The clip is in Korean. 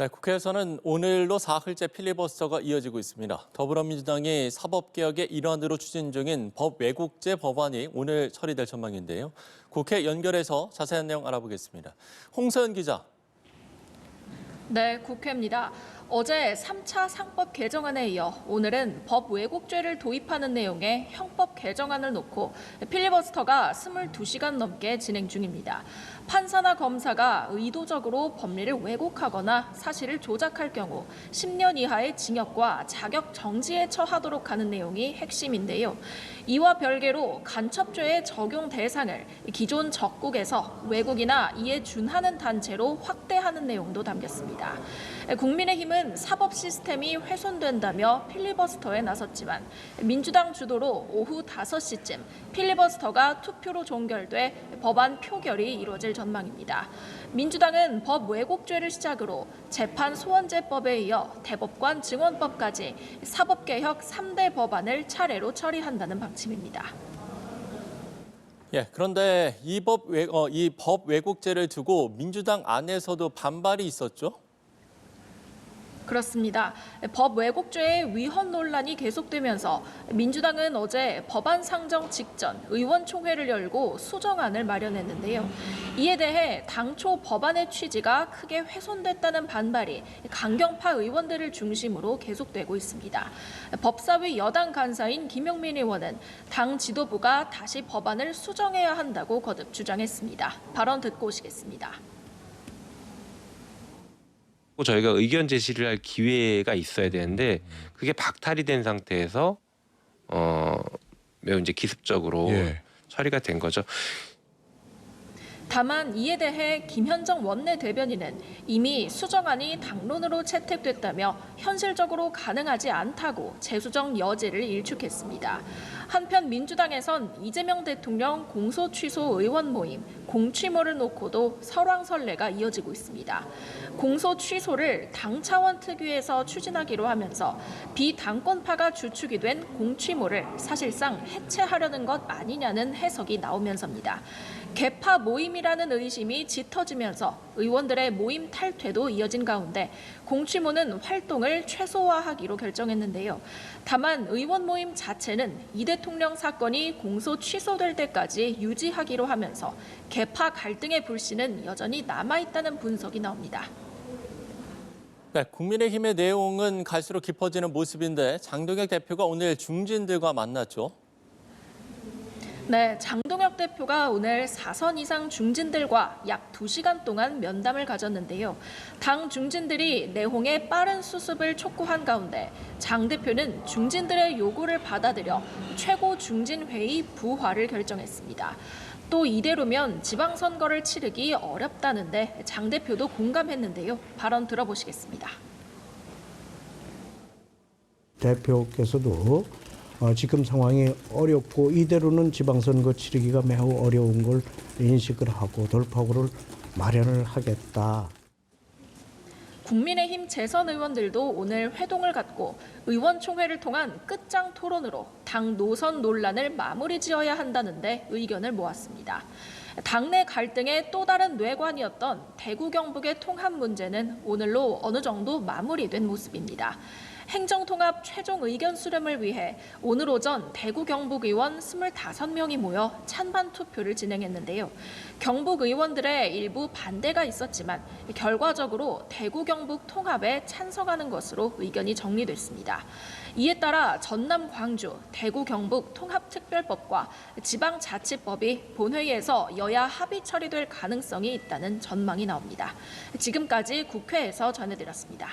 네, 국회에서는 오늘로 사흘째 필리버스터가 이어지고 있습니다. 더불어민주당이 사법개혁의 일환으로 추진 중인 법 왜곡죄 법안이 오늘 처리될 전망인데요. 국회 연결해서 자세한 내용 알아보겠습니다. 홍서연 기자. 네, 국회입니다. 어제 3차 상법 개정안에 이어 오늘은 법 왜곡죄를 도입하는 내용의 형법 개정안을 놓고 필리버스터가 22시간 넘게 진행 중입니다. 판사나 검사가 의도적으로 법리를 왜곡하거나 사실을 조작할 경우 10년 이하의 징역과 자격 정지에 처하도록 하는 내용이 핵심인데요. 이와 별개로 간첩죄의 적용 대상을 기존 적국에서 외국이나 이에 준하는 단체로 확대하는 내용도 담겼습니다. 국민의힘은 사법 시스템이 훼손된다며 필리버스터에 나섰지만 민주당 주도로 오후 5시쯤 필리버스터가 투표로 종결돼 법안 표결이 이루어질 전망입니다. 민주당은 법 왜곡죄를 시작으로 재판 소원제법에 이어 대법관 증언법까지 사법개혁 3대 법안을 차례로 처리한다는 방침입니다. 그런데 이 법 왜곡죄를 두고 민주당 안에서도 반발이 있었죠? 그렇습니다. 법 왜곡죄의 위헌 논란이 계속되면서 민주당은 어제 법안 상정 직전 의원총회를 열고 수정안을 마련했는데요. 이에 대해 당초 법안의 취지가 크게 훼손됐다는 반발이 강경파 의원들을 중심으로 계속되고 있습니다. 법사위 여당 간사인 김용민 의원은 당 지도부가 다시 법안을 수정해야 한다고 거듭 주장했습니다. 발언 듣고 오시겠습니다. 저희가 의견 제시를 할 기회가 있어야 되는데 그게 박탈이 된 상태에서 매우 이제 기습적으로 처리가 된 거죠. 다만 이에 대해 김현정 원내대변인은 이미 수정안이 당론으로 채택됐다며 현실적으로 가능하지 않다고 재수정 여지를 일축했습니다. 한편 민주당에선 이재명 대통령 공소 취소 의원 모임 공취모를 놓고도 설왕설래가 이어지고 있습니다. 공소 취소를 당 차원 특위에서 추진하기로 하면서 비당권파가 주축이 된 공취모를 사실상 해체하려는 것 아니냐는 해석이 나오면서입니다. 개파 모임이라는 의심이 짙어지면서 의원들의 모임 탈퇴도 이어진 가운데 공취모는 활동을 최소화하기로 결정했는데요. 다만 의원 모임 자체는 이 대통령 사건이 공소 취소될 때까지 유지하기로 하면서 개파 갈등의 불씨는 여전히 남아있다는 분석이 나옵니다. 네, 국민의힘의 내용은 갈수록 깊어지는 모습인데 장동혁 대표가 오늘 중진들과 만났죠. 네, 장동혁 대표가 오늘 4선 이상 중진들과 약 2시간 동안 면담을 가졌는데요. 당 중진들이 내홍의 빠른 수습을 촉구한 가운데 장 대표는 중진들의 요구를 받아들여 최고 중진회의 부활을 결정했습니다. 또 이대로면 지방선거를 치르기 어렵다는데 장 대표도 공감했는데요. 발언 들어보시겠습니다. 대표께서도 지금 상황이 어렵고 이대로는 지방선거 치르기가 매우 어려운 걸 인식을 하고 돌파구를 마련을 하겠다. 국민의힘 재선 의원들도 오늘 회동을 갖고 의원총회를 통한 끝장 토론으로 당 노선 논란을 마무리 지어야 한다는데 의견을 모았습니다. 당내 갈등의 또 다른 뇌관이었던 대구 경북의 통합 문제는 오늘로 어느 정도 마무리된 모습입니다. 행정통합 최종 의견 수렴을 위해 오늘 오전 대구 경북 의원 25명이 모여 찬반 투표를 진행했는데요. 경북 의원들의 일부 반대가 있었지만 결과적으로 대구 경북 통합에 찬성하는 것으로 의견이 정리됐습니다. 이에 따라 전남 광주, 대구 경북 통합특별법과 지방자치법이 본회의에서 여야 합의 처리될 가능성이 있다는 전망이 나옵니다. 지금까지 국회에서 전해드렸습니다.